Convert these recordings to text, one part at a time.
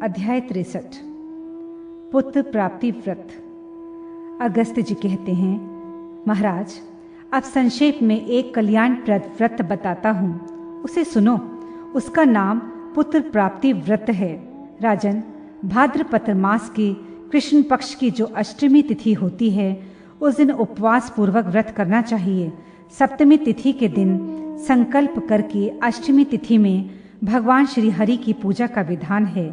अध्याय 63 पुत्र प्राप्ति व्रत। अगस्त्य जी कहते हैं, महाराज, अब संक्षेप में एक कल्याणप्रद व्रत बताता हूँ, उसे सुनो। उसका नाम पुत्र प्राप्ति व्रत है। राजन, भाद्रपद मास के कृष्ण पक्ष की जो अष्टमी तिथि होती है, उस दिन उपवास पूर्वक व्रत करना चाहिए। सप्तमी तिथि के दिन संकल्प करके अष्टमी तिथि में भगवान श्री हरि की पूजा का विधान है।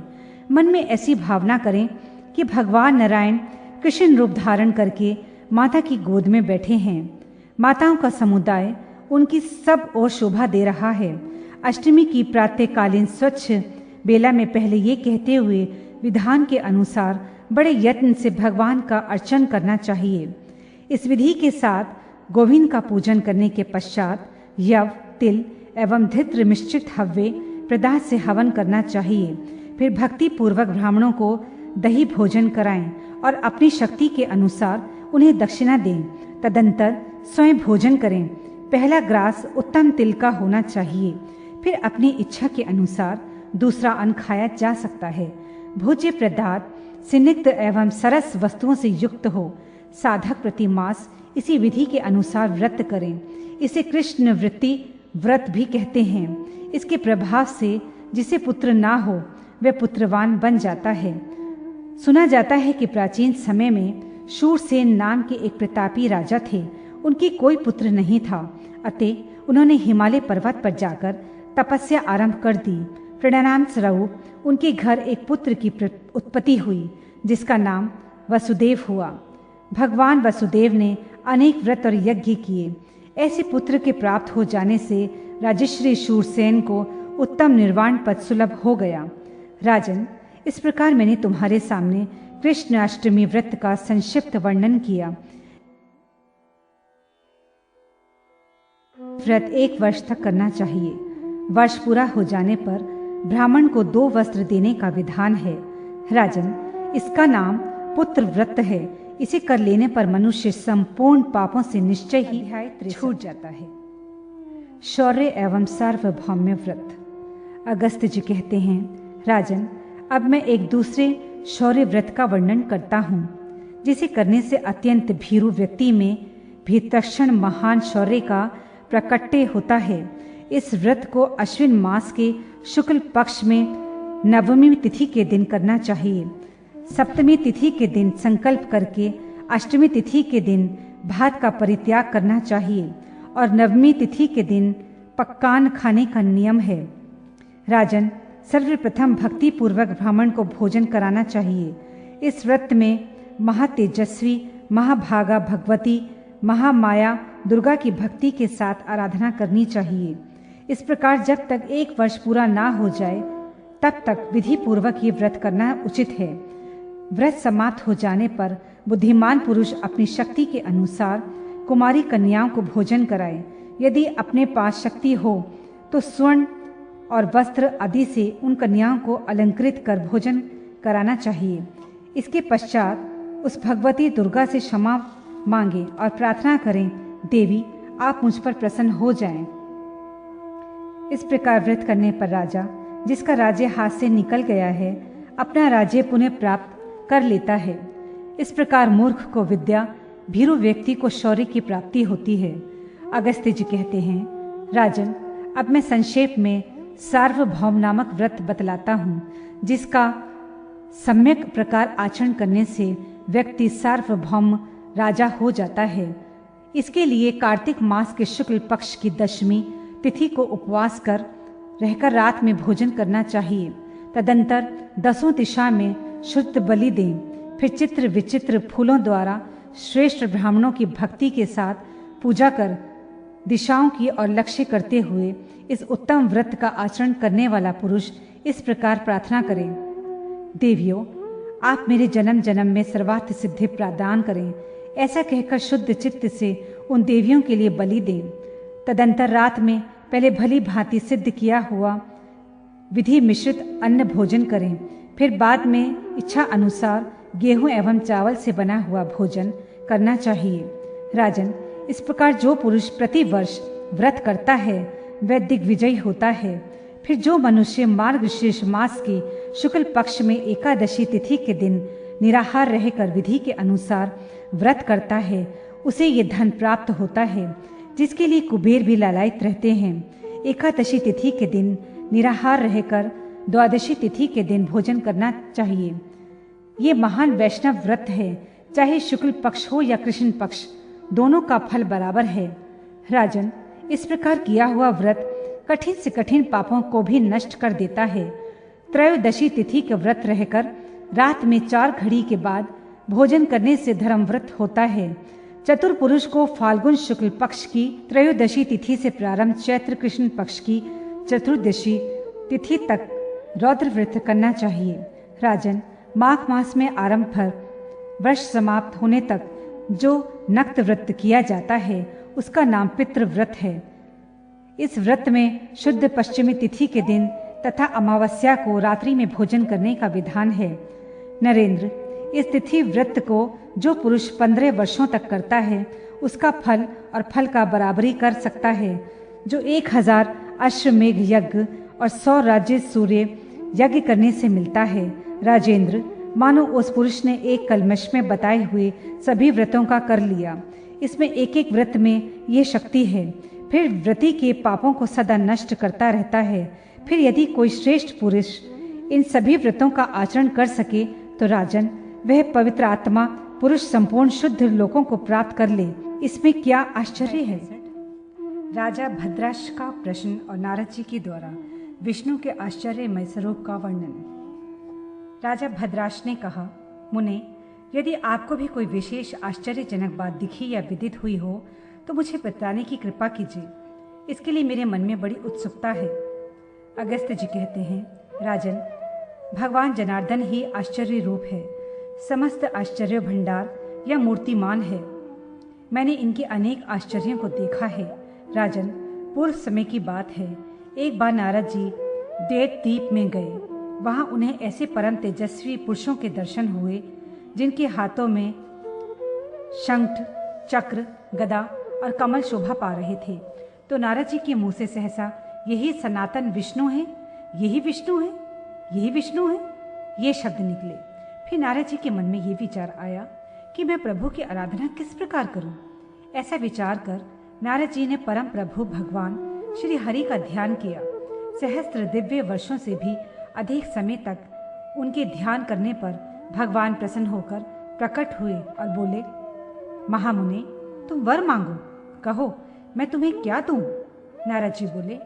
मन में ऐसी भावना करें कि भगवान नारायण कृष्ण रूप धारण करके माता की गोद में बैठे हैं। माताओं का समुदाय उनकी सब ओर शोभा दे रहा है। अष्टमी की प्रातःकालीन स्वच्छ बेला में पहले ये कहते हुए विधान के अनुसार बड़े यत्न से भगवान का अर्चन करना चाहिए। इस विधि के साथ गोविंद का पूजन करने के पश्चात यव, तिल एवं धित्र मिश्रित हव्य प्रदान से हवन करना चाहिए। फिर भक्ति पूर्वक ब्राह्मणों को दही भोजन कराएं और अपनी शक्ति के अनुसार उन्हें दक्षिणा दें। तदंतर स्वयं भोजन करें। पहला ग्रास उत्तम तिल का होना चाहिए। फिर अपनी इच्छा के अनुसार दूसरा अन्न खाया जा सकता है। भोज्य पदार्थ सिनिग्ध एवं सरस वस्तुओं से युक्त हो। साधक प्रति मास इसी विधि के अनुसार व्रत करें। इसे कृष्ण वृत्ति व्रत भी कहते हैं। इसके प्रभाव से जिसे पुत्र ना हो वह पुत्रवान बन जाता है। सुना जाता है कि प्राचीन समय में शूरसेन नाम के एक प्रतापी राजा थे। उनकी कोई पुत्र नहीं था, अतः उन्होंने हिमालय पर्वत पर जाकर तपस्या आरंभ कर दी। परिणाम स्वरूप उनके घर एक पुत्र की उत्पत्ति हुई, जिसका नाम वसुदेव हुआ। भगवान वसुदेव ने अनेक व्रत और यज्ञ किए। ऐसे पुत्र के प्राप्त हो जाने से राजश्री शूरसेन को उत्तम निर्वाण पद सुलभ हो गया। राजन, इस प्रकार मैंने तुम्हारे सामने कृष्ण अष्टमी व्रत का संक्षिप्त वर्णन किया। व्रत 1 वर्ष तक करना चाहिए। वर्ष पूरा हो जाने पर ब्राह्मण को 2 वस्त्र देने का विधान है। राजन, इसका नाम पुत्र व्रत है। इसे कर लेने पर मनुष्य संपूर्ण पापों से निश्चय ही छूट जाता है। शौर्य एवं सार्वभौम्य व्रत। अगस्त्य जी कहते हैं, राजन, अब मैं एक दूसरे शौर्य व्रत का वर्णन करता हूँ, जिसे करने से अत्यंत भीरु व्यक्ति में भी तत्क्षण महान शौर्य का प्रकट्य होता है। इस व्रत को अश्विन मास के शुक्ल पक्ष में नवमी तिथि के दिन करना चाहिए। सप्तमी तिथि के दिन संकल्प करके अष्टमी तिथि के दिन भात का परित्याग करना चाहिए और नवमी तिथि के दिन पक्वान्न खाने का नियम है। राजन, सर्वप्रथम भक्ति पूर्वक ब्राह्मण को भोजन कराना चाहिए। इस व्रत में महातेजस्वी महाभागा भगवती महामाया दुर्गा की भक्ति के साथ आराधना करनी चाहिए। इस प्रकार जब तक 1 वर्ष पूरा ना हो जाए तब तक विधि पूर्वक ये व्रत करना उचित है। व्रत समाप्त हो जाने पर बुद्धिमान पुरुष अपनी शक्ति के अनुसार कुमारी कन्याओं को भोजन कराए। यदि अपने पास शक्ति हो तो स्वर्ण और वस्त्र आदि से उन कन्याओं को अलंकृत कर भोजन कराना चाहिए। इसके पश्चात उस भगवती दुर्गा से क्षमा मांगे और प्रार्थना करें, देवी आप मुझ पर प्रसन्न हो जाएं। इस प्रकार व्रत करने पर राजा, जिसका राज्य हाथ से निकल गया है, अपना राज्य पुनः प्राप्त कर लेता है। इस प्रकार मूर्ख को विद्या, भीरु व्यक्ति को शौर्य की प्राप्ति होती है। अगस्त्य जी कहते हैं, राजन, अब मैं संक्षेप में सार्वभौम नामक व्रत बतलाता हूँ, जिसका सम्यक प्रकार आचरण करने से व्यक्ति सार्वभौम राजा हो जाता है। इसके लिए कार्तिक मास के शुक्ल पक्ष की 10वीं तिथि को उपवास कर रहकर रात में भोजन करना चाहिए। तदंतर 10 दिशा में शुद्ध बलि दें। फिर चित्र विचित्र फूलों द्वारा श्रेष्ठ ब्राह्मणों की भक्ति के साथ पूजा कर दिशाओं की ओर लक्ष्य करते हुए इस उत्तम व्रत का आचरण करने वाला पुरुष इस प्रकार प्रार्थना करें, देवियों आप मेरे जन्म जन्म में सर्वार्थ सिद्धि प्रदान करें। ऐसा कहकर शुद्ध चित्त से उन देवियों के लिए बलि दें। तदंतर रात में पहले भली भांति सिद्ध किया हुआ विधि मिश्रित अन्न भोजन करें। फिर बाद में इच्छा अनुसार गेहूं एवं चावल से बना हुआ भोजन करना चाहिए। राजन, इस प्रकार जो पुरुष प्रति वर्ष व्रत करता है वह दिग्विजयी होता है। फिर जो मनुष्य मार्गशीर्ष मास की शुक्ल पक्ष में एकादशी तिथि के दिन निराहार रहकर विधि के अनुसार व्रत करता है, उसे ये धन प्राप्त होता है जिसके लिए कुबेर भी लालायित रहते हैं। एकादशी तिथि के दिन निराहार रहकर द्वादशी तिथि के दिन भोजन करना चाहिए। ये महान वैष्णव व्रत है। चाहे शुक्ल पक्ष हो या कृष्ण पक्ष, दोनों का फल बराबर है। राजन, इस प्रकार किया हुआ व्रत कठिन से कठिन पापों को भी नष्ट कर देता है। त्रयोदशी तिथि के व्रत रहकर रात में 4 घड़ी के बाद भोजन करने से धर्म व्रत होता है। चतुर पुरुष को फाल्गुन शुक्ल पक्ष की त्रयोदशी तिथि से प्रारंभ चैत्र कृष्ण पक्ष की चतुर्दशी तिथि तक रौद्र व्रत करना चाहिए। राजन, माघ मास में आरंभ पर वर्ष समाप्त होने तक जो नक्त व्रत किया जाता है उसका नाम पितृ व्रत है। इस व्रत में शुद्ध पश्चिमी तिथि के दिन तथा अमावस्या को रात्रि में भोजन करने का विधान है। नरेंद्र, इस तिथि व्रत को जो पुरुष 15 वर्षों तक करता है उसका फल और फल का बराबरी कर सकता है जो 1000 अश्वमेघ यज्ञ और 100 राज्य सूर्य यज्ञ करने से मिलता है। राजेंद्र, मानो उस पुरुष ने एक कलमश में बताए हुए सभी व्रतों का कर लिया। इसमें एक एक व्रत में यह शक्ति है। फिर व्रती के पापों को सदा नष्ट करता रहता है। फिर यदि कोई श्रेष्ठ पुरुष इन सभी व्रतों का आचरण कर सके तो राजन, वह पवित्र आत्मा पुरुष संपूर्ण शुद्ध लोकों को प्राप्त कर ले। इसमें क्या आश्चर्य है। राजा भद्राश का प्रश्न और नारद जी के द्वारा विष्णु के आश्चर्यमय स्वरूप का वर्णन। राजा भद्राश ने कहा, मुने, यदि आपको भी कोई विशेष आश्चर्यजनक बात दिखी या विदित हुई हो तो मुझे बताने की कृपा कीजिए। इसके लिए मेरे मन में बड़ी उत्सुकता है। अगस्त्य जी कहते हैं, राजन, भगवान जनार्दन ही आश्चर्य रूप है। समस्त आश्चर्य भंडार या मूर्तिमान है। मैंने इनके अनेक आश्चर्यों को देखा है। राजन, पूर्व समय की बात है। एक बार नारद जी देव द्वीप में गए। वहां उन्हें ऐसे परम तेजस्वी पुरुषों के दर्शन हुए जिनके हाथों में शंख, चक्र, गदा और कमल शोभा पा रहे थे। तो नारद जी के मुंह से सहसा, यही सनातन विष्णु है, यही विष्णु है, यही विष्णु है, ये शब्द निकले। फिर नारद जी के मन में ये विचार आया कि मैं प्रभु की आराधना किस प्रकार करूं। ऐसा विचार कर नारद जी ने परम प्रभु भगवान श्री हरि का ध्यान किया। सहस्त्र दिव्य वर्षों से भी अधिक समय तक उनके ध्यान करने पर भगवान प्रसन्न होकर प्रकट हुए और बोले, महामुने, तुम वर मांगो, कहो मैं तुम्हें क्या दूं। नारद जी बोले,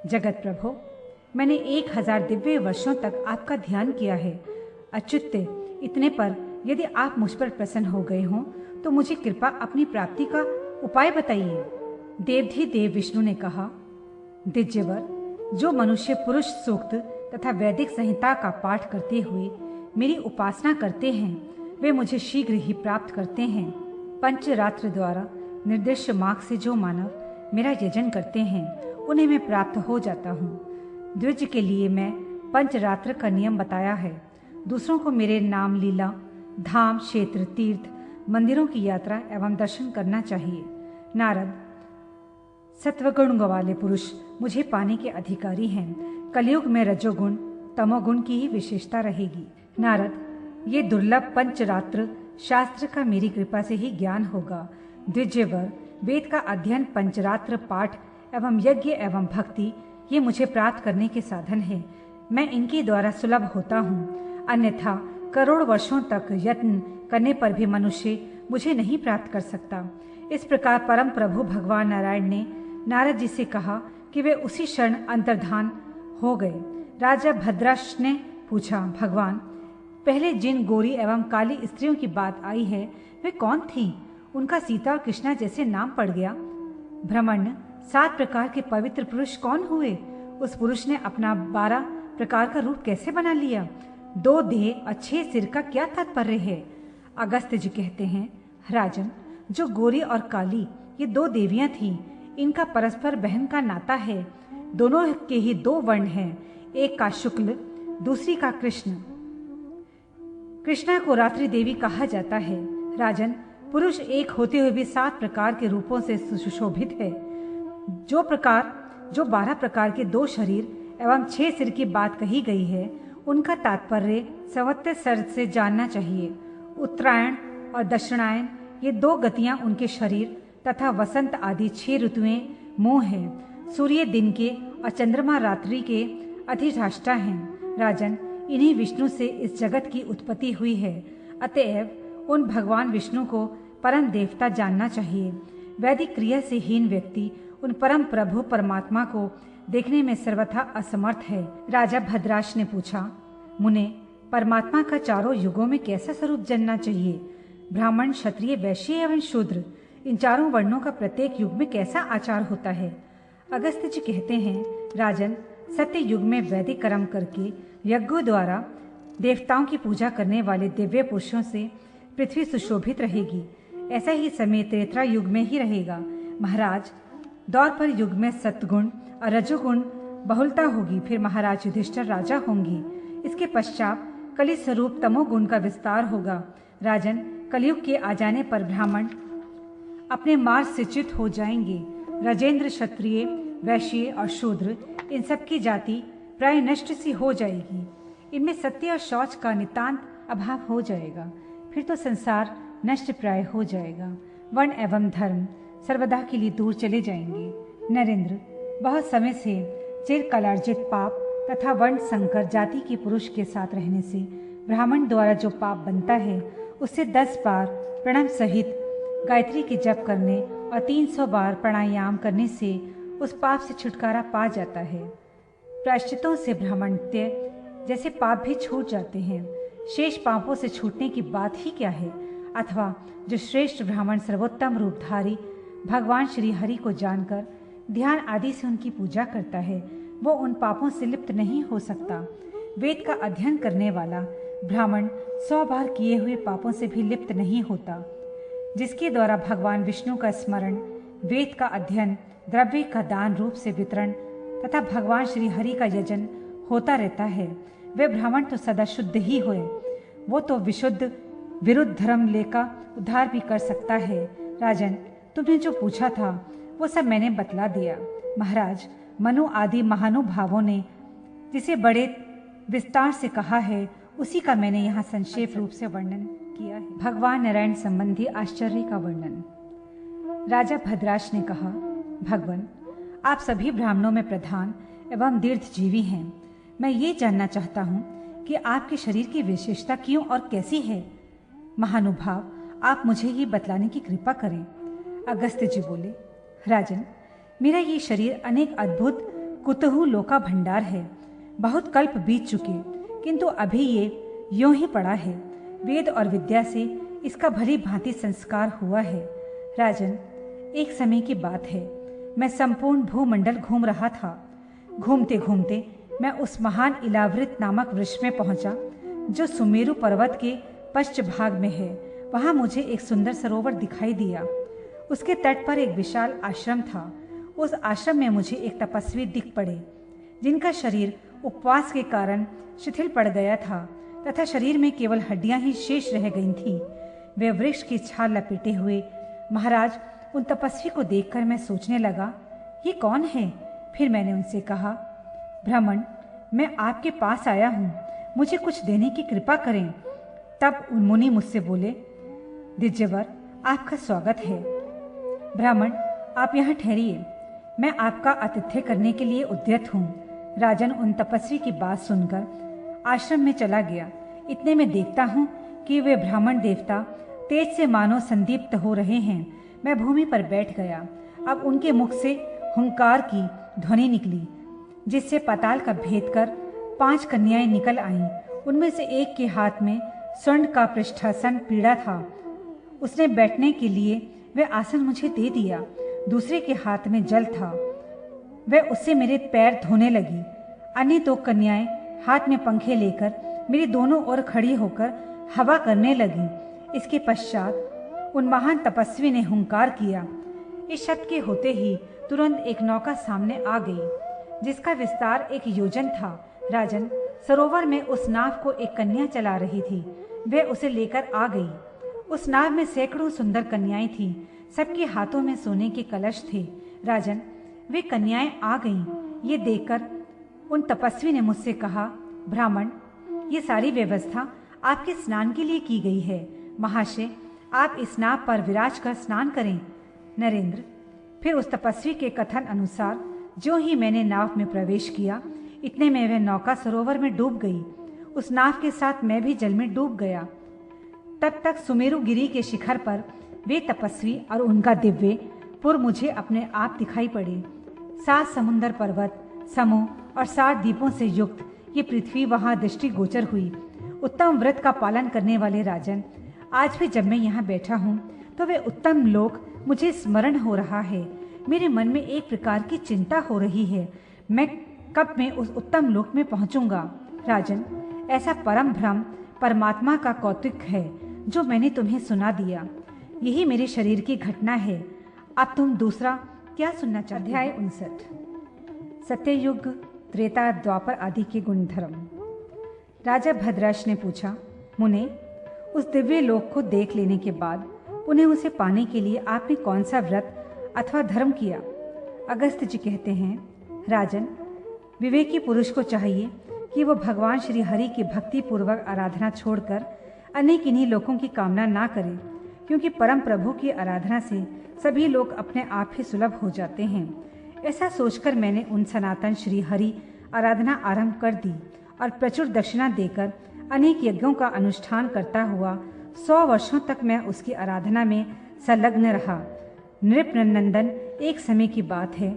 जगत प्रभु, मैंने 1000 दिव्य वर्षों तक आपका ध्यान किया है। अच्युत्य, इतने पर यदि आप मुझ पर प्रसन्न हो गए हों तो मुझे कृपा अपनी प्राप्ति का उपाय बताइए। देवधिदेव विष्णु ने कहा, दिज्यवर, जो मनुष्य पुरुष सूक्त तथा वैदिक संहिता का पाठ करते हुए मेरी उपासना करते हैं वे मुझे शीघ्र ही प्राप्त करते हैं। पंचरात्र द्वारा निर्दिष्ट मार्ग से जो मानव मेरा यजन करते हैं उन्हें मैं प्राप्त हो जाता हूँ। द्विज के लिए मैं पंचरात्र का नियम बताया है। दूसरों को मेरे नाम, लीला, धाम, क्षेत्र, तीर्थ, मंदिरों की यात्रा एवं दर्शन करना चाहिए। नारद, सत्वगुण वाले पुरुष मुझे पाने के अधिकारी हैं। कलयुग में रजोगुण, तमोगुण की ही विशेषता रहेगी। नारद, ये दुर्लभ पंचरात्र शास्त्र का मेरी कृपा से ही ज्ञान होगा। द्विजवर, वेद का अध्ययन, पंचरात्र पाठ एवं यज्ञ एवं भक्ति ये मुझे प्राप्त करने के साधन है। मैं इनके द्वारा सुलभ होता हूँ। अन्यथा करोड़ वर्षों तक यत्न करने पर भी मनुष्य मुझे नहीं प्राप्त कर सकता। इस प्रकार परम प्रभु भगवान नारायण ने नारद जी से कहा कि वे उसी क्षण अंतर्धान हो गए। राजा भद्राश ने पूछा, भगवान, पहले जिन गोरी एवं काली स्त्रियों की बात आई है वे कौन थीं? उनका सीता और कृष्णा जैसे नाम पड़ गया। ब्रह्मण्य, 7 प्रकार के पवित्र पुरुष कौन हुए? उस पुरुष ने अपना 12 प्रकार का रूप कैसे बना लिया? 2 देह और 6 सिर का क्या तात्पर्य है? अगस्त्य जी कहते हैं, राजन, जो गोरी और काली ये 2 देवियां थीं, इनका परस्पर बहन का नाता है। दोनों के ही 2 वर्ण हैं, एक का शुक्ल, दूसरी का कृष्ण। कृष्णा को रात्रि देवी कहा जाता है। राजन, पुरुष एक होते हुए भी 7 प्रकार के रूपों से सुशोभित है। जो 12 प्रकार के 2 शरीर एवं 6 सिर की बात कही गई है, उनका तात्पर्य सवत्य सर से जानना चाहिए। उत्तरायण और दक्षिणायन ये 2 गतियां उनके शरीर तथा वसंत आदि 6 ऋतुएं मोह हैं। सूर्य दिन के और चंद्रमा रात्रि के अधिष्ठाता हैं। राजन, इन्हीं विष्णु से इस जगत की उत्पत्ति हुई है। अतएव उन भगवान विष्णु को परम देवता जानना चाहिए। वैदिक क्रिया से हीन व्यक्ति उन परम प्रभु परमात्मा को देखने में सर्वथा असमर्थ है। राजा भद्राश ने पूछा, मुने, परमात्मा का चारों युगों में कैसा स्वरूप जानना चाहिए? ब्राह्मण, क्षत्रिय, वैश्य एवं शूद्र, इन चारों वर्णों का प्रत्येक युग में कैसा आचार होता है? अगस्त्य जी कहते हैं, राजन, सत्य युग में वैदिक कर्म करके यज्ञों द्वारा देवताओं की पूजा करने वाले दिव्य पुरुषों से पृथ्वी सुशोभित रहेगी। ऐसा ही समय त्रेता युग में ही रहेगा। महाराज, दौर पर युग में सत्गुण और रजोगुण बहुलता होगी। फिर महाराज युधिष्ठिर राजा होंगे। इसके पश्चात कलि स्वरूप तमोगुण का विस्तार होगा। राजन, कलयुग के आ जाने पर ब्राह्मण अपने मार्ग से च्युत हो जाएंगे। राजेंद्र, क्षत्रिय, वैश्य और शूद्र, इन सब की जाति प्राय नष्ट सी हो जाएगी। इनमें सत्य और शौच का नितांत अभाव हो जाएगा। फिर तो संसार नष्ट प्राय हो जाएगा। वर्ण एवं धर्म सर्वदा के लिए दूर चले जाएंगे। नरेंद्र, बहुत समय से चिर कलार्जित पाप तथा वर्ण संकर जाति के पुरुष के साथ रहने से ब्राह्मण द्वारा जो पाप बनता है, उससे 10 बार प्रणव सहित गायत्री के जप करने और 300 बार प्राणायाम करने से उस पाप से छुटकारा पा जाता है। प्रायश्चितों से ब्राह्मण्य जैसे पाप भी छूट जाते हैं। शेष पापों से छूटने की बात ही क्या है? अथवा जो श्रेष्ठ ब्राह्मण सर्वोत्तम रूपधारी भगवान श्री हरि को जानकर ध्यान आदि से उनकी पूजा करता है, वो उन पापों से लिप्त नहीं हो सकता। वेद का अध्ययन करने वाला ब्राह्मण 100 बार किए हुए पापों से भी लिप्त नहीं होता। जिसके द्वारा भगवान विष्णु का स्मरण, वेद का अध्ययन, द्रव्य का दान रूप से वितरण तथा भगवान श्री हरि का यजन होता रहता है, वे ब्राह्मण तो सदा शुद्ध ही हुए। वो तो विशुद्ध विरुद्ध धर्म लेकर उद्धार भी कर सकता है। राजन, तुमने जो पूछा था वो सब मैंने बतला दिया। महाराज, मनु आदि महानुभावों ने जिसे बड़े विस्तार से कहा है, उसी का मैंने यहाँ संक्षेप रूप से वर्णन किया है। भगवान नारायण संबंधी आश्चर्य का वर्णन। राजा भद्राश ने कहा, भगवान, आप सभी ब्राह्मणों में प्रधान एवं दीर्घजीवी हैं। मैं ये जानना चाहता हूँ कि आपके शरीर की विशेषता क्यों और कैसी है? महानुभाव, आप मुझे ये बतलाने की कृपा करें। अगस्त्य जी बोले, राजन, मेरा ये शरीर अनेक अद्भुत कुतूहलों का भंडार है। बहुत कल्प बीत चुके, किंतु अभी ये यूं ही पड़ा है। वेद और विद्या से इसका भली भांति संस्कार हुआ है। राजन, एक समय की बात है, मैं संपूर्ण भूमंडल घूम रहा था। घूमते घूमते मैं उस महान इलावृत नामक वृक्ष में पहुंचा, जो सुमेरु पर्वत के पश्चिम भाग में है। वहां मुझे एक सुंदर सरोवर दिखाई दिया। उसके तट पर एक विशाल आश्रम था। उस आश्रम में मुझे एक तपस्वी दिख पड़े, जिनका शरीर उपवास के कारण शिथिल पड़ गया था तथा शरीर में केवल हड्डियां ही शेष रह गई थीं। वे वृक्ष की छाल लपेटे हुए। महाराज, उन तपस्वी को देखकर मैं सोचने लगा, ये कौन है? फिर मैंने उनसे कहा, ब्राह्मण, मैं आपके पास आया हूँ, मुझे कुछ देने की कृपा करें। तब उन मुनि मुझसे बोले, दिज्यवर, आपका स्वागत है। ब्राह्मण, आप यहाँ ठहरिए, मैं आपका आतिथ्य करने के लिए उद्यत हूँ। राजन उन तपस्वी की बात सुनकर आश्रम में चला गया। इतने में देखता हूँ कि वे ब्राह्मण देवता तेज से मानो संदीप्त हो रहे हैं। मैं भूमि पर बैठ गया। अब उनके मुख से हुंकार की ध्वनि निकली, जिससे पाताल का भेद कर 5 कन्याएं निकल आईं। उनमें से एक के हाथ में स्वर्ण का पृष्ठासन पीड़ा था। उसने बैठने के लिए वह आसन मुझे दे दिया। दूसरे के हाथ में जल था, वह उससे मेरे पैर धोने लगी। अन्य 2 कन्याएं हाथ में पंखे लेकर मेरी दोनों ओर खड़ी होकर हवा करने लगी। इसके पश्चात उन महान तपस्वी ने हुंकार किया। इस शब्द के होते ही तुरंत एक नौका सामने आ गई, जिसका विस्तार 1 योजन था। राजन, सरोवर में उस नाव को एक कन्या चला रही थी। वह उसे लेकर आ गई। उस नाव में सैकड़ों सुंदर कन्याएं थीं। सबके हाथों में सोने के कलश थे। राजन, वे कन्याएं आ गईं। ये देखकर उन तपस्वी ने मुझसे कहा, ब्राह्मण, ये सारी व्यवस्था आपके स्नान के लिए की गई है। महाशय, आप इस नाव पर विराज कर स्नान करें। नरेंद्र, फिर उस तपस्वी के कथन अनुसार जो ही मैंने नाव में प्रवेश किया, इतने में वह नौका सरोवर में डूब गई। उस नाव के साथ मैं भी जल में डूब गया। तब तक सुमेरु गिरी के शिखर पर वे तपस्वी और उनका दिव्य पुर मुझे अपने आप दिखाई पड़े। 7 समुंदर पर्वत, समूह और 7 द्वीपों से युक्त ये पृथ्वी वहां दृष्टिगोचर हुई। उत्तम व्रत का पालन करने वाले राजन, आज भी जब मैं यहाँ बैठा हूँ तो वे उत्तम लोक मुझे स्मरण हो रहा है। मेरे मन में एक प्रकार की चिंता हो रही है, मैं कब में उस उत्तम लोक में पहुँचूंगा। राजन, ऐसा परम भ्रम परमात्मा का कौतुक है जो मैंने तुम्हें सुना दिया। यही मेरे शरीर की घटना है। अब तुम दूसरा क्या सुनना चाहते? अध्याय 59। सत्ययुग, त्रेता, द्वापर आदि के गुणधर्म। राजा भद्राश ने पूछा, मुने, उस दिव्य लोक को देख लेने के बाद उन्हें उसे पाने के लिए आपने कौन सा व्रत अथवा धर्म किया? अगस्त्य जी कहते हैं, राजन, विवेकी पुरुष को चाहिए कि वो भगवान श्री हरि की भक्ति पूर्वक आराधना छोड़कर अन्य किन्हीं लोकों की कामना ना करें, क्योंकि परम प्रभु की आराधना से सभी लोग अपने आप ही सुलभ हो जाते हैं। ऐसा सोचकर मैंने उन सनातन श्री हरि आराधना आरंभ कर दी और प्रचुर दक्षिणा देकर अनेक यज्ञों का अनुष्ठान करता हुआ 100 वर्षों तक मैं उसकी आराधना में संलग्न रहा। नृपनंदन, एक समय की बात है,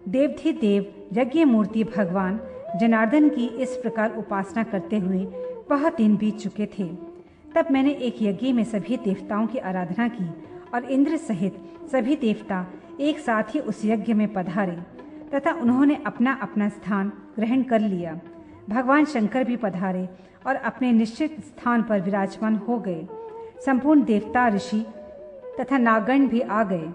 देवाधिदेव यज्ञ मूर्ति भगवान जनार्दन की इस प्रकार उपासना करते हुए बहुत दिन बीत चुके थे। तब मैंने एक यज्ञ में सभी देवताओं की आराधना की और इंद्र सहित सभी देवता एक साथ ही उस यज्ञ में पधारे तथा उन्होंने अपना अपना स्थान ग्रहण कर लिया। भगवान शंकर भी पधारे और अपने निश्चित स्थान पर विराजमान हो गए। संपूर्ण देवता, ऋषि तथा नागण भी आ गए।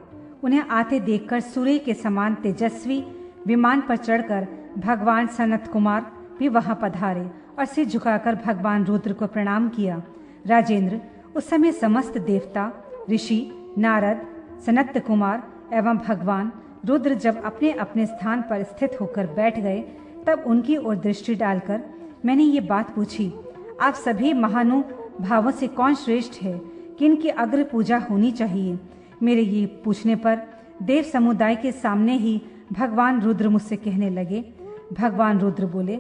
उन्हें आते देखकर सूर्य के समान तेजस्वी विमान पर चढ़कर भगवान सनत कुमार भी वहां पधारे और सिर झुकाकर भगवान रुद्र को प्रणाम किया। राजेंद्र, उस समय समस्त देवता, ऋषि, नारद, सनत कुमार एवं भगवान रुद्र जब अपने अपने स्थान पर स्थित होकर बैठ गए, तब उनकी ओर दृष्टि डालकर मैंने ये बात पूछी, आप सभी महानुभावों से कौन श्रेष्ठ है, किनकी अग्र पूजा होनी चाहिए? मेरे ये पूछने पर देव समुदाय के सामने ही भगवान रुद्र मुझसे कहने लगे। भगवान रुद्र बोले,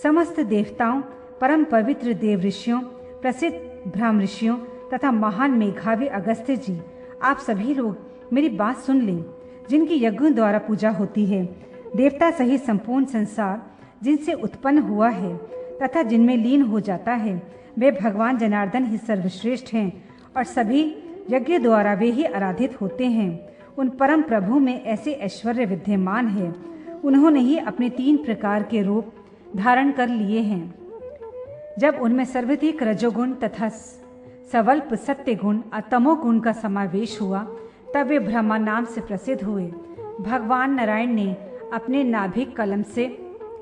समस्त देवताओं, परम पवित्र देव ऋषियों, प्रसिद्ध ब्रह्म ऋषियों तथा महान मेघावी अगस्त्य जी, आप सभी लोग मेरी बात सुन लें। जिनकी यज्ञों द्वारा पूजा होती है, देवता सहित संपूर्ण संसार जिनसे उत्पन्न हुआ है तथा जिनमें लीन हो जाता है, वे भगवान जनार्दन ही सर्वश्रेष्ठ हैं और सभी यज्ञ द्वारा वे ही आराधित होते हैं। उन परम प्रभु में ऐसे ऐश्वर्य विद्यमान है, उन्होंने ही अपने 3 प्रकार के रूप धारण कर लिए हैं। जब उनमें सर्वाधिक रजोगुण तथा सवल्प सत्य गुण और तमोगुण का समावेश हुआ, तब वे ब्रह्मा नाम से प्रसिद्ध हुए। भगवान नारायण ने अपने नाभिक कलम से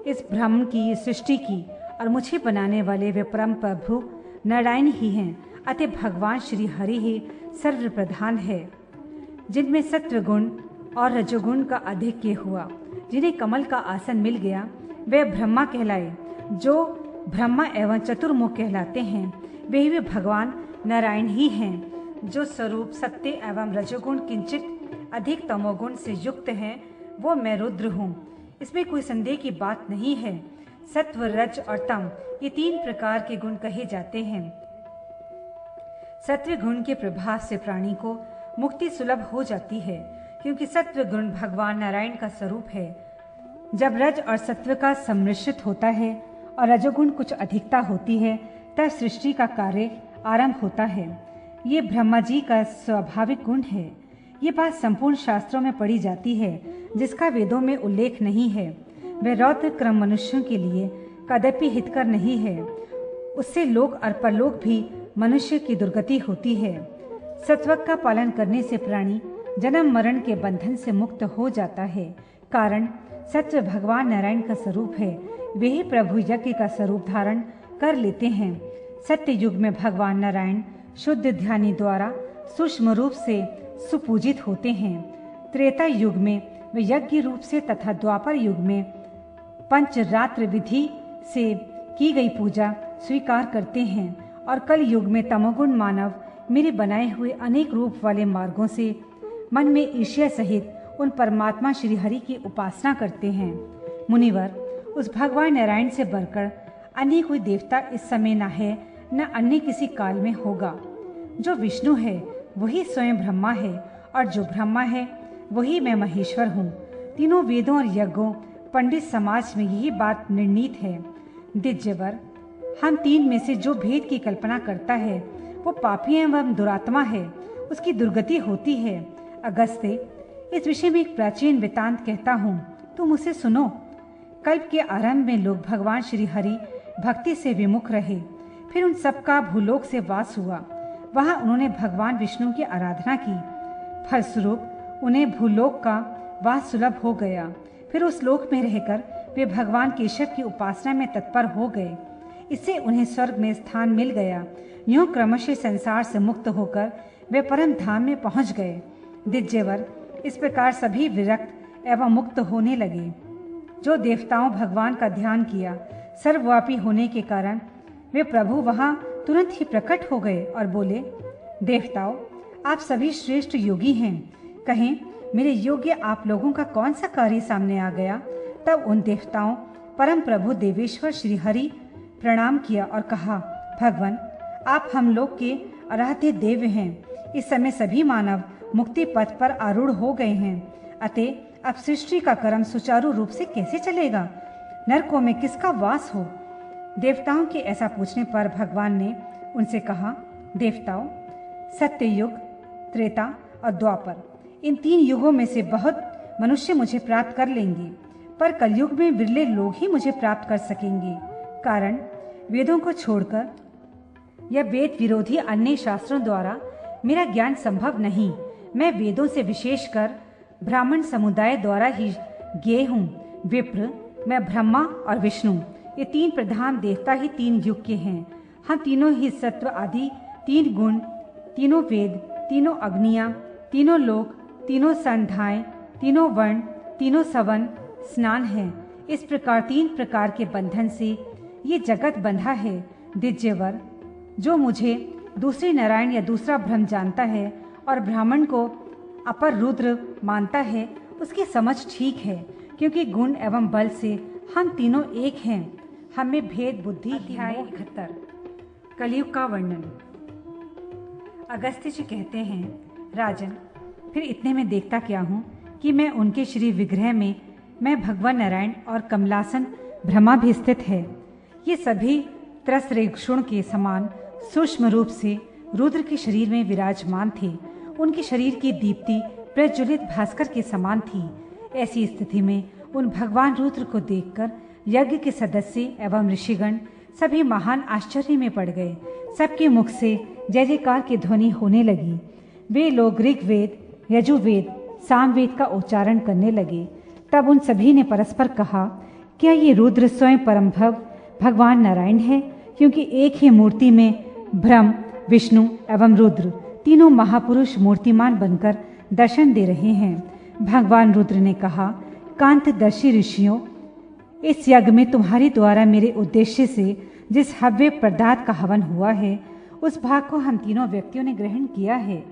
इस ब्रह्म की सृष्टि की और मुझे बनाने वाले वे परम प्रभु नारायण ही हैं। अतः भगवान श्री हरि ही सर्वप्रधान है। जिनमें सत्व गुण और रजोगुण का आधिक्य हुआ, जिन्हें कमल का आसन मिल गया, वे ब्रह्मा कहलाए। जो ब्रह्मा एवं चतुर्मुख कहलाते हैं, वे भगवान नारायण ही हैं। जो स्वरूप सत्य एवं रजोगुण किंचित अधिक तमोगुण से युक्त हैं, वो मैं रुद्र हूँ। इसमें कोई संदेह की बात नहीं है। सत्व, रज और तम, ये 3 प्रकार के गुण कहे जाते हैं। सत्व गुण के प्रभाव से प्राणी को मुक्ति सुलभ हो जाती है, क्योंकि सत्व गुण भगवान नारायण का स्वरूप है। जब रज और सत्व का सम्मिश्रित होता है और रजोगुण कुछ अधिकता होती है, तब सृष्टि का कार्य आरंभ होता है। ये ब्रह्मा जी का स्वाभाविक गुण है। ये बात संपूर्ण शास्त्रों में पढ़ी जाती है, जिसका वेदों में उल्लेख नहीं है। वह रौद्र क्रम मनुष्यों के लिए कदापि हितकर नहीं है। उससे लोक और परलोक भी मनुष्य की दुर्गति होती है। सत्वक का पालन करने से प्राणी जन्म मरण के बंधन से मुक्त हो जाता है। कारण सत्व भगवान नारायण का स्वरूप है। वे ही प्रभु यज्ञ का स्वरूप धारण कर लेते हैं। सत्य युग में भगवान नारायण शुद्ध ध्यानी द्वारा सूक्ष्म रूप से सुपूजित होते हैं। त्रेता युग में वे यज्ञ रूप से तथा द्वापर युग में पंचरात्र विधि से की गई पूजा स्वीकार करते हैं और कल युग में तमोगुण मानव मेरे बनाए हुए अनेक रूप वाले मार्गों से मन में ईर्ष्या सहित उन परमात्मा श्री हरि की उपासना करते हैं। मुनिवर, उस भगवान नारायण से बढ़कर अन्य कोई देवता इस समय न है, न अन्य किसी काल में होगा। जो विष्णु है वही स्वयं ब्रह्मा है, और जो ब्रह्मा है वही मैं महेश्वर हूँ। तीनों वेदों और यज्ञों पंडित समाज में यही बात निर्णीत है। दिज्यवर, हम तीन में से जो भेद की कल्पना करता है वो पापी एवं दुरात्मा है, उसकी दुर्गति होती है। अगस्त्य, इस विषय में एक प्राचीन वृतांत कहता हूँ, तुम उसे सुनो। कल्प के आरंभ में लोग भगवान श्री हरि भक्ति से विमुख रहे, फिर उन सबका भूलोक से वास हुआ। वहाँ उन्होंने भगवान विष्णु की आराधना की, फलस्वरूप उन्हें भूलोक का वास सुलभ हो गया। फिर उस लोक में रहकर वे भगवान केशव की उपासना में तत्पर हो गए। इससे उन्हें स्वर्ग में स्थान मिल गया। यूं क्रमशः संसार से मुक्त होकर वे परम धाम में पहुंच गए। दिज्यवर, इस प्रकार सभी विरक्त एवं मुक्त होने लगे। जो देवताओं भगवान का ध्यान किया, सर्वव्यापी होने के कारण वे प्रभु वहां तुरंत ही प्रकट हो गए और बोले, देवताओं, आप सभी श्रेष्ठ योगी हैं, कहें मेरे योग्य आप लोगों का कौन सा कार्य सामने आ गया। तब उन देवताओं परम प्रभु देवेश्वर श्री हरि प्रणाम किया और कहा, भगवान, आप हम लोग के आराध्य देव हैं। इस समय सभी मानव मुक्ति पथ पर आरूढ़ हो गए हैं, अतः अब सृष्टि का कर्म सुचारू रूप से कैसे चलेगा, नरकों में किसका वास हो। देवताओं के ऐसा पूछने पर भगवान ने उनसे कहा, देवताओं, सत्ययुग, त्रेता और द्वापर, इन तीन युगों में से बहुत मनुष्य मुझे प्राप्त कर लेंगे, पर कलयुग में विरले लोग ही मुझे प्राप्त कर सकेंगे। कारण वेदों को छोड़कर या वेद विरोधी अन्य शास्त्रों द्वारा मेरा ज्ञान संभव नहीं। मैं वेदों से विशेषकर ब्राह्मण समुदाय द्वारा ही ज्ञेय हूँ। विप्र, मैं ब्रह्मा और विष्णु, ये तीन प्रधान देवता ही तीन युग के हैं। हम तीनों ही सत्व आदि तीन गुण, तीनों वेद, तीनों अग्नियाँ, तीनों लोक, तीनों संध्याएं, तीनों वर्ण, तीनों सवन स्नान हैं। इस प्रकार तीन प्रकार के बंधन से ये जगत बंधा है। दिज्यवर, जो मुझे दूसरे नारायण या दूसरा ब्रह्म जानता है और ब्राह्मण को अपर रुद्र मानता है, उसकी समझ ठीक है, क्योंकि गुण एवं बल से हम तीनों एक हैं। हमें भेद बुद्धि। अध्याय 71, कलयुग का वर्णन। अगस्त्य जी कहते हैं, राजन, फिर इतने में देखता क्या हूँ कि मैं उनके श्री विग्रह में मैं भगवान नारायण और कमलासन ब्रह्मा भी स्थित है। ये सभी त्रसरेक्षुण के समान सूक्ष्म रूप से रुद्र के शरीर में विराजमान थे। उनके शरीर की दीप्ति प्रज्वलित भास्कर के समान थी। ऐसी स्थिति में उन भगवान रुद्र को देखकर यज्ञ के सदस्य एवं ऋषिगण सभी महान आश्चर्य में पड़ गए। सबके मुख से जय जयकार की ध्वनि होने लगी। वे लोग ऋग्वेद, यजुर्वेद, सामवेद का उच्चारण करने लगे। तब उन सभी ने परस्पर कहा, क्या ये रुद्र स्वयं परम भगवान नारायण है? क्योंकि एक ही मूर्ति में ब्रह्म, विष्णु एवं रुद्र तीनों महापुरुष मूर्तिमान बनकर दर्शन दे रहे हैं। भगवान रुद्र ने कहा, कांतदर्शी ऋषियों, इस यज्ञ में तुम्हारे द्वारा मेरे उद्देश्य से जिस हव्य पदार्थ का हवन हुआ है, उस भाग को हम तीनों व्यक्तियों ने ग्रहण किया है।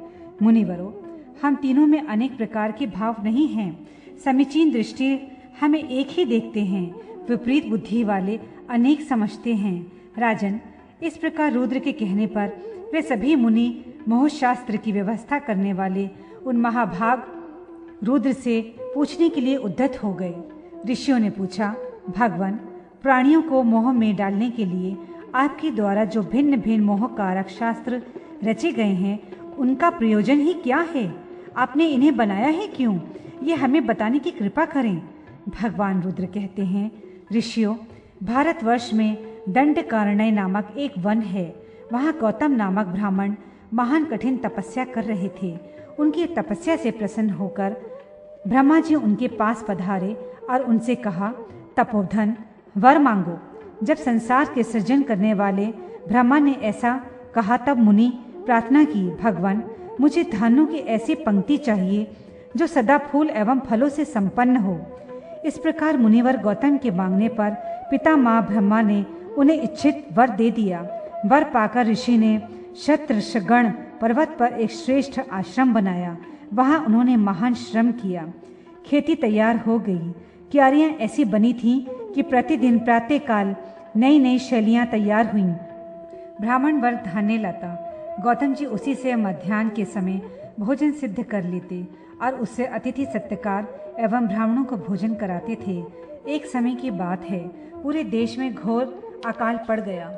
मुनिवरों, हम तीनों में अनेक प्रकार के भाव नहीं हैं। समीचीन दृष्टि हमें एक ही देखते हैं, विपरीत बुद्धि वाले अनेक समझते हैं। राजन, इस प्रकार रुद्र के कहने पर वे सभी मुनि मोहशास्त्र की व्यवस्था करने वाले उन महाभाग रुद्र से पूछने के लिए उद्यत हो गए। ऋषियों ने पूछा, भगवान, प्राणियों को मोह में डालने के लिए आपके द्वारा जो भिन्न भिन्न मोह कारक शास्त्र रचे गए हैं, उनका प्रयोजन ही क्या है? आपने इन्हें बनाया है क्यों? ये हमें बताने की कृपा करें। भगवान रुद्र कहते हैं, ऋषियों, भारतवर्ष में दंडकारण्य नामक एक वन है। वहाँ गौतम नामक ब्राह्मण महान कठिन तपस्या कर रहे थे। उनकी तपस्या से प्रसन्न होकर ब्रह्मा जी उनके पास पधारे और उनसे कहा, तपोधन, वर मांगो। जब संसार के सृजन करने वाले ब्रह्मा ने ऐसा कहा, तब मुनि प्रार्थना की, भगवान, मुझे धान्यों की ऐसी पंक्ति चाहिए जो सदा फूल एवं फलों से संपन्न हो। इस प्रकार मुनिवर गौतम के मांगने पर पिता माँ ब्रह्मा ने उन्हें इच्छित वर दे दिया। वर पाकर ऋषि ने शतऋषगण पर्वत पर एक श्रेष्ठ आश्रम बनाया। वहां उन्होंने महान श्रम किया। खेती तैयार हो गई। क्यारियां ऐसी बनी थीं कि प्रतिदिन प्रातःकाल नई नई शैलियां तैयार हुईं। ब्राह्मण वर्ग धान्य लाता। गौतम जी उसी से मध्याह्न के समय भोजन सिद्ध कर लेते और उससे अतिथि सत्कार एवं ब्राह्मणों को भोजन कराते थे। एक समय की बात है, पूरे देश में घोर अकाल पड़ गया।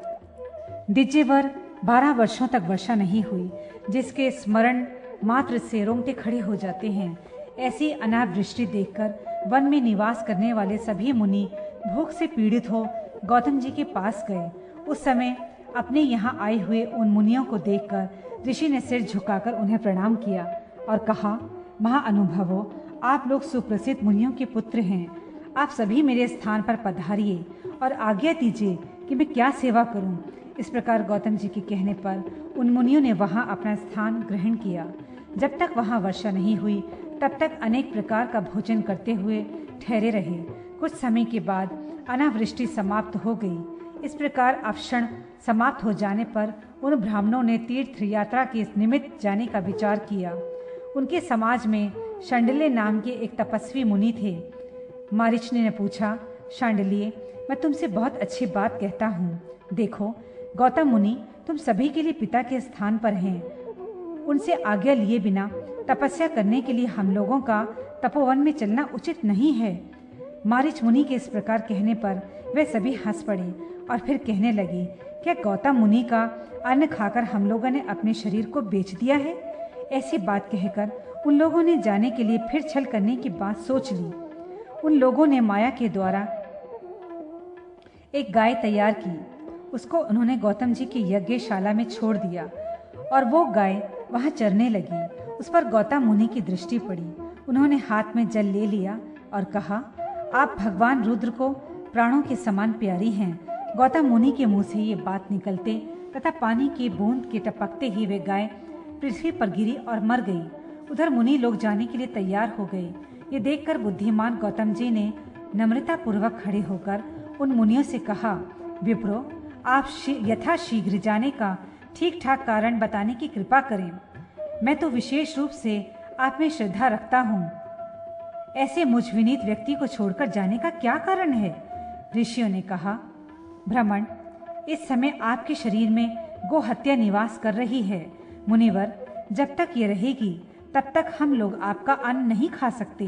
दिज्यवर 12 वर्षों तक वर्षा नहीं हुई, जिसके स्मरण मात्र से रोंगटे खड़े हो जाते हैं। ऐसी अनावृष्टि देखकर वन में निवास करने वाले सभी मुनि भूख से पीड़ित हो गौतम जी के पास गए। उस समय अपने यहाँ आए हुए उन मुनियों को देखकर ऋषि ने सिर झुकाकर उन्हें प्रणाम किया और कहा, महाअनुभवो, आप लोग सुप्रसिद्ध मुनियों के पुत्र हैं। आप सभी मेरे स्थान पर पधारिए और आज्ञा दीजिए कि मैं क्या सेवा करूं। इस प्रकार गौतम जी के कहने पर उन मुनियों ने वहां अपना स्थान ग्रहण किया। जब तक वहां वर्षा नहीं हुई तब तक अनेक प्रकार का भोजन करते हुए ठहरे रहे। कुछ समय के बाद अनावृष्टि समाप्त हो गई। इस प्रकार अवक्षण समाप्त हो जाने पर उन ब्राह्मणों ने तीर्थ यात्रा के निमित्त जाने का विचार किया। उनके समाज में शांडिल्य नाम के एक तपस्वी मुनि थे। मारीचने ने पूछा, शांडिल्य, मैं तुमसे बहुत अच्छी बात कहता हूँ। देखो, गौतम मुनि तुम सभी के लिए पिता के स्थान पर हैं। उनसे आज्ञा लिए बिना तपस्या करने के लिए हम लोगों का तपोवन में चलना उचित नहीं है। मारीच मुनि के इस प्रकार कहने पर वे सभी हंस पड़े और फिर कहने लगे, क्या गौतम मुनि का अन्न खाकर हम लोगों ने अपने शरीर को बेच दिया है? ऐसी बात कहकर उन लोगों ने जाने के लिए फिर छल करने की बात सोच ली। उन लोगों ने माया के द्वारा एक गाय तैयार की। उसको उन्होंने गौतम जी की यज्ञशाला में छोड़ दिया और वो गाय वहां चरने लगी। उस पर गौतम मुनि की दृष्टि पड़ी। उन्होंने हाथ में जल ले लिया और कहा, आप भगवान रुद्र को प्राणों के समान प्यारी हैं। गौतम मुनि के मुंह से ये बात निकलते तथा पानी की बूंद के टपकते ही वे गाय पृथ्वी पर गिरी और मर गई। उधर मुनि लोग जाने के लिए तैयार हो गए। ये देखकर बुद्धिमान गौतम जी ने नम्रता पूर्वक खड़े होकर उन मुनियों से कहा, विप्रो, आप यथाशीघ्र जाने का ठीक ठाक कारण बताने की कृपा करें। मैं तो विशेष रूप से आप में श्रद्धा रखता हूँ। ऐसे मुझ विनीत व्यक्ति को छोड़कर जाने का क्या कारण है? ऋषियों ने कहा, ब्राह्मण, इस समय आपके शरीर में गो हत्या निवास कर रही है। मुनिवर, जब तक ये रहेगी तब तक हम लोग आपका अन्न नहीं खा सकते।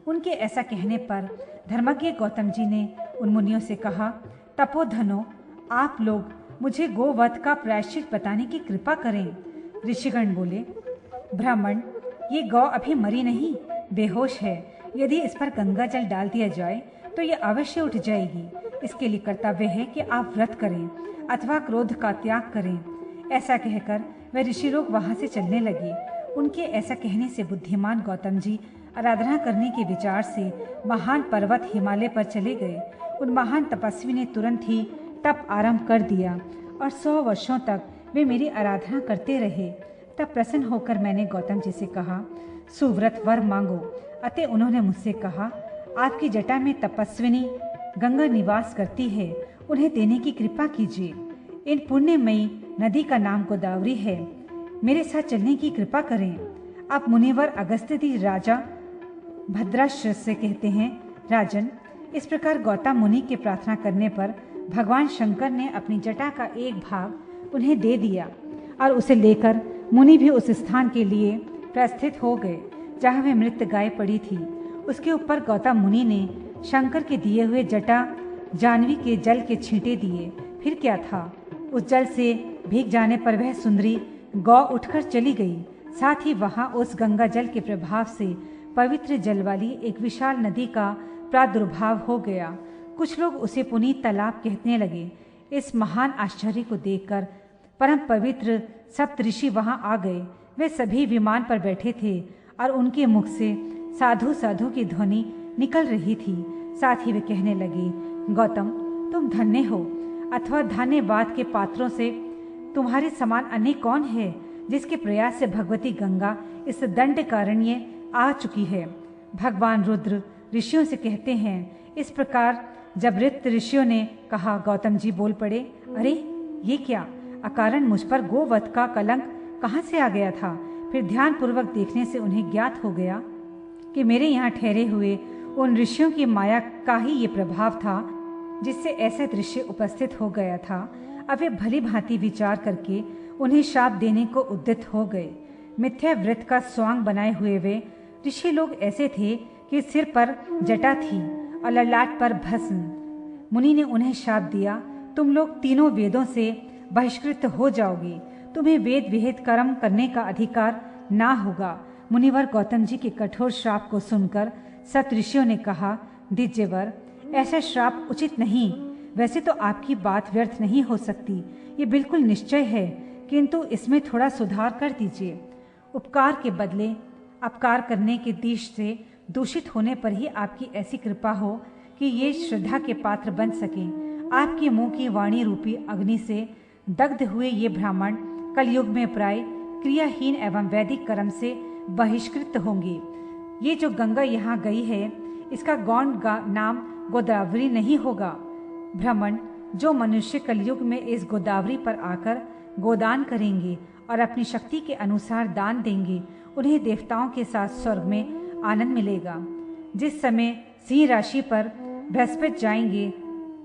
उनके ऐसा कहने पर धर्मज्ञ गौतम जी ने उन मुनियों से कहा, तपोधनो, आप लोग मुझे गोवध का प्रायश्चित बताने की कृपा करें। ऋषिगण बोले, ब्राह्मण, ये गौ अभी मरी नहीं, बेहोश है। यदि इस पर गंगा जल डाल दिया जाए तो ये अवश्य उठ जाएगी। इसके लिए कर्तव्य है कि आप व्रत करें अथवा क्रोध का त्याग करें। ऐसा कहकर वे ऋषि लोग वहां से चलने लगे। उनके ऐसा कहने से बुद्धिमान गौतम जी आराधना करने के विचार से महान पर्वत हिमालय पर चले गए। उन महान तपस्वी ने तुरंत ही तप आरंभ कर दिया और 100 वर्षों तक वे मेरी आराधना करते रहे। तब प्रसन्न होकर मैंने गौतम जी से कहा, सुव्रत वर मांगो। अतः उन्होंने मुझसे कहा, आपकी जटा में तपस्विनी गंगा निवास करती है, उन्हें देने की कृपा कीजिए। इन पुण्यमयी नदी का नाम गोदावरी है। मेरे साथ चलने की कृपा करें। आप मुनिवर अगस्त्य राजा भद्राश्र से कहते हैं, राजन, इस प्रकार गौतम मुनि के प्रार्थना करने पर भगवान शंकर ने अपनी जटा का एक भाग उन्हें दे दिया और उसे लेकर मुनि भी उस स्थान के लिए प्रस्थित हो गए जहाँ वह मृत गाय पड़ी थी। उसके ऊपर गौतम मुनि ने शंकर के दिए हुए जटा जानवी के जल के छींटे दिए। फिर क्या था, उस जल से भीग जाने पर वह सुंदरी गौ उठकर चली गई। साथ ही वहां उस गंगा जल के प्रभाव से पवित्र जल वाली एक विशाल नदी का प्रादुर्भाव हो गया। कुछ लोग उसे पुनीत तालाब कहने लगे। इस महान आश्चर्य को देखकर परम पवित्र सप्त ऋषि वहां आ गए। वे सभी विमान पर बैठे थे और उनके मुख से साधु साधु की ध्वनि निकल रही थी। साथ ही वे कहने लगे, गौतम, तुम धन्य हो, अथवा धन्यवाद के पात्रों से तुम्हारे समान अन्य कौन है, जिसके प्रयास से भगवती गंगा इस दंडकारण्य आ चुकी है। भगवान रुद्र ऋषियों से कहते हैं। इस प्रकार जब ऋत ऋषियों ने कहा, गौतम जी बोल पड़े, अरे ये क्या, अकारण मुझ पर गोवध का कलंक कहाँ से आ गया था। फिर ध्यान पूर्वक देखने से उन्हें ज्ञात हो गया कि मेरे यहाँ ठहरे हुए उन ऋषियों की माया का ही ये प्रभाव था जिससे ऐसा दृश्य उपस्थित हो गया था। अब वे भली भांति विचार करके उन्हें शाप देने को उद्यत हो गए। मिथ्या व्रत का स्वांग बनाए हुए वे ऋषि लोग ऐसे थे कि सिर पर जटा थी और ललाट पर भस्म। मुनि ने उन्हें शाप दिया, तुम लोग तीनों वेदों से बहिष्कृत हो जाओगे, तुम्हें वेद विहित कर्म करने का अधिकार ना होगा। मुनिवर गौतम जी के कठोर श्राप को सुनकर सप्तऋषियों ने कहा, दिज्यवर, ऐसा श्राप उचित नहीं। वैसे तो आपकी बात व्यर्थ नहीं हो सकती, ये बिल्कुल निश्चय है, किंतु इसमें थोड़ा सुधार कर दीजिए। उपकार के बदले अपकार करने के देश से दूषित होने पर ही आपकी ऐसी कृपा हो कि ये श्रद्धा के पात्र बन सकें। आपके मुंह की वाणी रूपी अग्नि से दग्ध हुए ये ब्राह्मण कलयुग में प्राय क्रियाहीन एवं वैदिक कर्म से बहिष्कृत होंगे। ये जो गंगा यहाँ गई है, इसका गौण नाम गोदावरी नहीं होगा। ब्राह्मण जो मनुष्य कलयुग में इस गोदावरी पर आकर गोदान करेंगे और अपनी शक्ति के अनुसार दान देंगे, उन्हें देवताओं के साथ स्वर्ग में आनंद मिलेगा। जिस समय सिंह राशि पर बृहस्पति जाएंगे,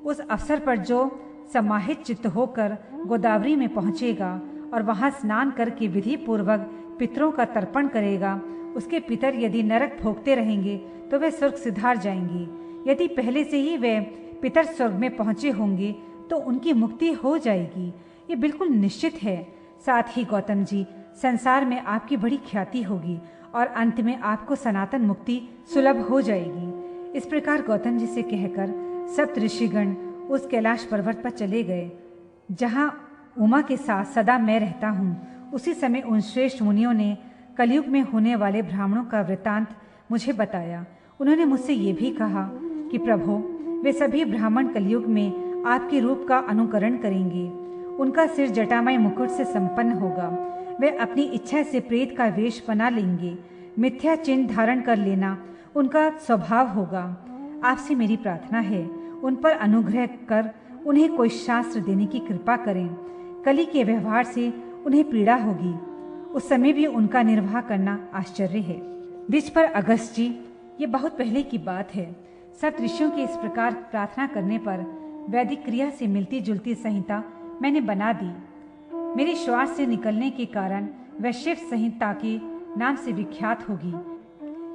उस अवसर पर जो समाहित चित्त होकर गोदावरी में पहुंचेगा और वहां स्नान करके विधि पूर्वक पितरों का तर्पण करेगा, उसके पितर यदि नरक भोगते रहेंगे तो वे स्वर्ग सिधार जाएंगे। यदि पहले से ही वे पितर स्वर्ग में पहुंचे होंगे तो उनकी मुक्ति हो जाएगी। ये बिल्कुल निश्चित है। साथ ही गौतम जी, संसार में आपकी बड़ी ख्याति होगी और अंत में आपको सनातन मुक्ति सुलभ हो जाएगी। इस प्रकार गौतम जी से कहकर सप्त ऋषिगण उस कैलाश पर्वत पर चले गए जहाँ उमा के साथ सदा मैं रहता हूँ। उसी समय उन श्रेष्ठ मुनियों ने कलयुग में होने वाले ब्राह्मणों का वृत्तांत मुझे बताया। उन्होंने मुझसे ये भी कहा कि प्रभु, वे सभी ब्राह्मण कलयुग में आपके रूप का अनुकरण करेंगे। उनका सिर जटामय मुकुट से संपन्न होगा। वे अपनी इच्छा से प्रेत का वेश बना लेंगे। मिथ्या चिन्ह धारण कर लेना उनका स्वभाव होगा। आपसे मेरी प्रार्थना है, उन पर अनुग्रह कर उन्हें कोई शास्त्र देने की कृपा करें। कली के व्यवहार से उन्हें पीड़ा होगी, उस समय भी उनका निर्वाह करना आश्चर्य है। द्विज पर अगस्त जी, ये बहुत पहले की बात है। सप्त ऋषियों के इस प्रकार प्रार्थना करने पर वैदिक क्रिया से मिलती जुलती संहिता मैंने बना दी। मेरे श्वास से निकलने के कारण वह शिव संहिता के नाम से विख्यात होगी।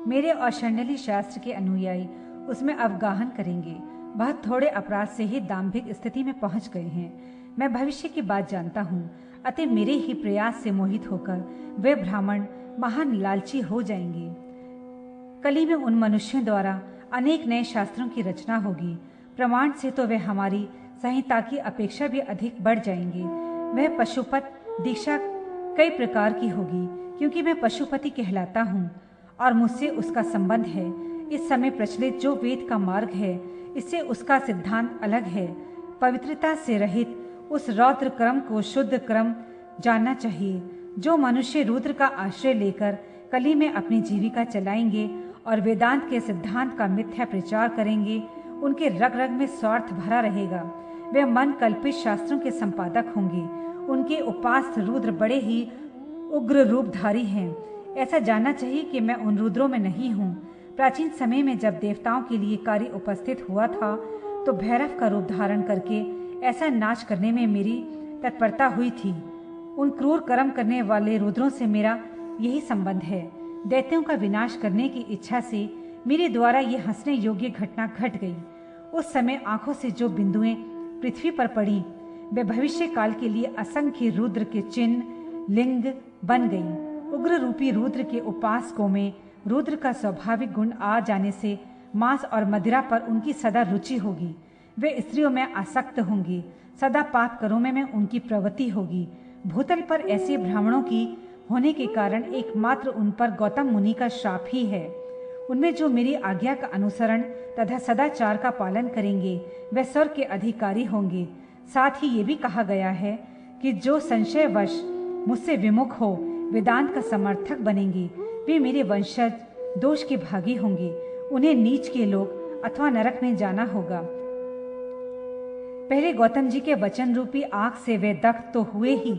मेरे और शंडली शास्त्र के अनुयायी उसमें अवगाहन करेंगे। बहुत थोड़े अपराध से ही दाम्भिक स्थिति में पहुंच गए हैं। मैं भविष्य की बात जानता हूँ, अतः मेरे ही प्रयास से मोहित होकर वे ब्राह्मण महान लालची हो जाएंगे। कली में उन मनुष्यों द्वारा अनेक नए शास्त्रों की रचना होगी। प्रमाण से तो वे हमारी संहिता की अपेक्षा भी अधिक बढ़ जाएंगे। वह पशुपत दीक्षा कई प्रकार की होगी, क्योंकि मैं पशुपति कहलाता हूँ और मुझसे उसका संबंध है। इस समय प्रचलित जो वेद का मार्ग है, इससे उसका सिद्धांत अलग है। पवित्रता से रहित उस रौद्र क्रम को शुद्ध क्रम जानना चाहिए। जो मनुष्य रुद्र का आश्रय लेकर कली में अपनी जीविका चलाएंगे और वेदांत के सिद्धांत का मिथ्या प्रचार करेंगे, उनके रग रग में स्वार्थ भरा रहेगा। वे मन कल्पित शास्त्रों के संपादक होंगे। उनके उपास्य रुद्र बड़े ही उग्र रूपधारी हैं। ऐसा जानना चाहिए कि मैं उन रुद्रों में नहीं हूँ। प्राचीन समय में जब देवताओं के लिए कार्य उपस्थित हुआ था, तो भैरव का रूप धारण करके ऐसा नाच करने में मेरी तत्परता हुई थी। उन क्रूर कर्म करने वाले रुद्रों से मेरा यही संबंध है। दैत्यों का विनाश करने की इच्छा से मेरे द्वारा ये हंसने योग्य घटना घट गई। उस समय आंखों से जो बिंदुएं पृथ्वी पर पड़ी, वे भविष्य काल के लिए असंख्य रुद्र के चिन्ह लिंग बन गई। उग्र रूपी रुद्र के उपासकों में रुद्र का स्वाभाविक गुण आ जाने से मांस और मदिरा पर उनकी सदा रुचि होगी। वे स्त्रियों में आसक्त होंगी। सदा पाप कर्मों में उनकी प्रवृत्ति होगी। भूतल पर ऐसे ब्राह्मणों की होने के कारण एकमात्र उन पर गौतम मुनि का श्राप ही है। उनमें जो मेरी आज्ञा का अनुसरण तथा सदाचार का पालन करेंगे, वे स्वर्ग के अधिकारी होंगे। साथ ही ये भी कहा गया है कि जो संशयवश मुझसे विमुख हो वेदांत का समर्थक बनेंगे, वे मेरे वंशज दोष के भागी होंगे। उन्हें नीच के लोग अथवा नरक में जाना होगा। पहले गौतम जी के वचन रूपी आग से वे दग्ध तो हुए ही,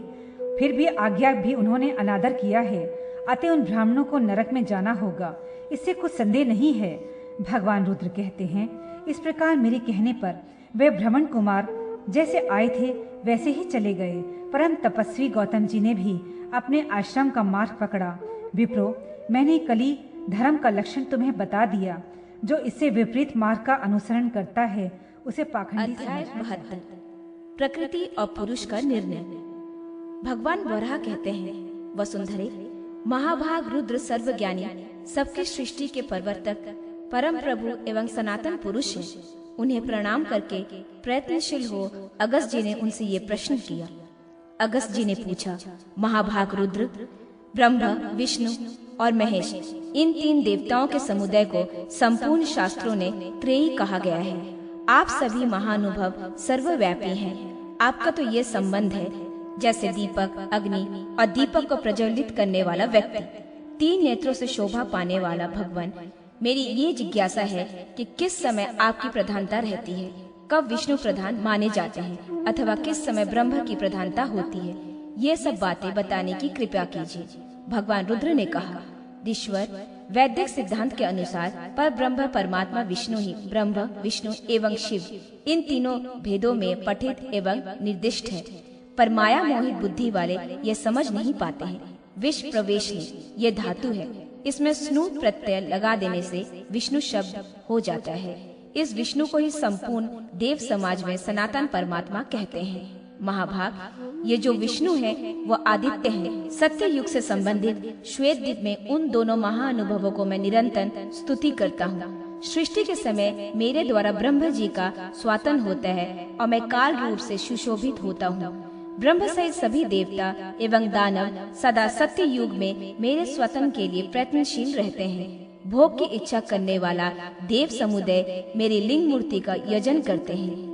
फिर भी आज्ञा भी उन्होंने अनादर किया है, अतः उन ब्राह्मणों को नरक में जाना होगा, इससे कुछ संदेह नहीं है। भगवान रुद्र कहते हैं, इस प्रकार मेरे कहने पर वे ब्राह्मण कुमार जैसे आए थे वैसे ही चले गए। परम तपस्वी गौतम जी ने भी अपने आश्रम का मार्ग पकड़ा। विप्रो, मैंने कली धर्म का लक्षण तुम्हें बता दिया। जो इससे विपरीत मार्ग का अनुसरण करता है उसे पाखंडी अध्याय 72 प्रकृति और पुरुष का निर्णय। भगवान वराह कहते हैं, वसुंधरे, महाभाग रुद्र सर्वज्ञानी, सबकी सृष्टि के प्रवर्तक, परम प्रभु एवं सनातन पुरुष हैं। उन्हें प्रणाम करके प्रयत्नशील हो अगस्त जी ने उनसे ये प्रश्न किया। अगस्त जी ने पूछा, महाभाग रुद्र, ब्रह्मा, विष्णु और महेश, इन 3 देवताओं के समुदाय को संपूर्ण शास्त्रों ने त्रेयी कहा गया है। आप सभी महानुभव सर्वव्यापी हैं। आपका तो ये संबंध है जैसे दीपक, अग्नि और दीपक को प्रज्वलित करने वाला व्यक्ति, 3 नेत्रों से शोभा पाने वाला भगवान। मेरी ये जिज्ञासा है कि किस समय आपकी प्रधानता रहती है, कब विष्णु प्रधान माने जाते हैं अथवा किस समय ब्रह्मा की प्रधानता होती है। ये सब बातें बताने की कृपा कीजिए। भगवान रुद्र ने कहा, ईश्वर, वैदिक सिद्धांत के अनुसार पर ब्रह्म परमात्मा विष्णु ही ब्रह्म, विष्णु एवं शिव इन तीनों भेदों में पठित एवं निर्दिष्ट है। पर माया मोहित बुद्धि वाले ये समझ नहीं पाते हैं। विष प्रवेशनी ये धातु है, इसमें स्नु प्रत्यय लगा देने से विष्णु शब्द हो जाता है। इस विष्णु को ही संपूर्ण देव समाज में सनातन परमात्मा कहते हैं। महाभाग, ये जो विष्णु है वो आदित्य है। सत्य युग से संबंधित श्वेत द्वीप में उन दोनों महाअनुभवों को मैं निरंतर स्तुति करता हूँ। सृष्टि के समय मेरे द्वारा ब्रह्म जी का स्वातन होता है और मैं काल रूप से सुशोभित होता हूँ। ब्रह्म सहित सभी देवता एवं दानव सदा सत्य युग में मेरे स्वतन के लिए प्रयत्नशील रहते हैं। भोग की इच्छा करने वाला देव समुदाय मेरी लिंग मूर्ति का यजन करते हैं।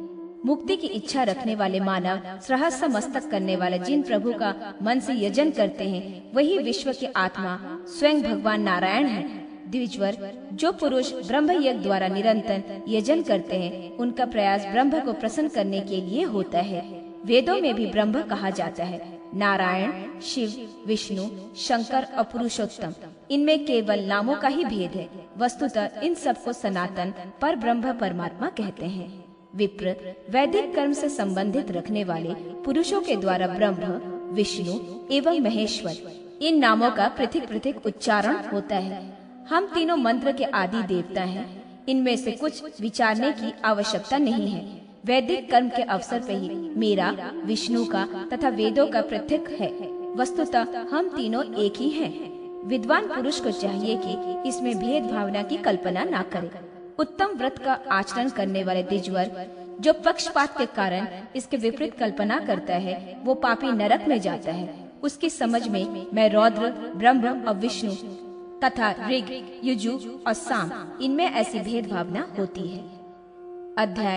मुक्ति की इच्छा रखने वाले मानव सहस्र मस्तक करने वाले जिन प्रभु का मन से यजन करते हैं, वही विश्व के आत्मा स्वयं भगवान नारायण है। द्विजवर, जो पुरुष ब्रह्म यज्ञ द्वारा निरंतर यजन करते हैं, उनका प्रयास ब्रह्म को प्रसन्न करने के लिए होता है। वेदों में भी ब्रह्म कहा जाता है। नारायण, शिव, विष्णु, शंकर और पुरुषोत्तम, इनमें केवल नामों का ही भेद है। वस्तुतः इन सबको सनातन पर ब्रह्म परमात्मा कहते हैं। विप्र, वैदिक कर्म से संबंधित रखने वाले पुरुषों के द्वारा ब्रह्म, विष्णु एवं महेश्वर इन नामों का पृथक पृथक उच्चारण होता है। हम तीनों मंत्र के आदि देवता हैं। इनमें से कुछ विचारने की आवश्यकता नहीं है। वैदिक कर्म के अवसर पर ही मेरा, विष्णु का तथा वेदों का पृथक है। वस्तुतः हम तीनों एक ही हैं। विद्वान पुरुष को चाहिए कि इसमें भेद भावना की कल्पना न करे। उत्तम व्रत का आचरण करने वाले द्विजवर, जो पक्षपात के कारण इसके विपरीत कल्पना करता है, वो पापी नरक में जाता है। उसकी समझ में मैं रौद्र, ब्रह्म और विष्णु तथा ऋग, यजु और साम, इनमें ऐसी भेद भावना होती है। अध्याय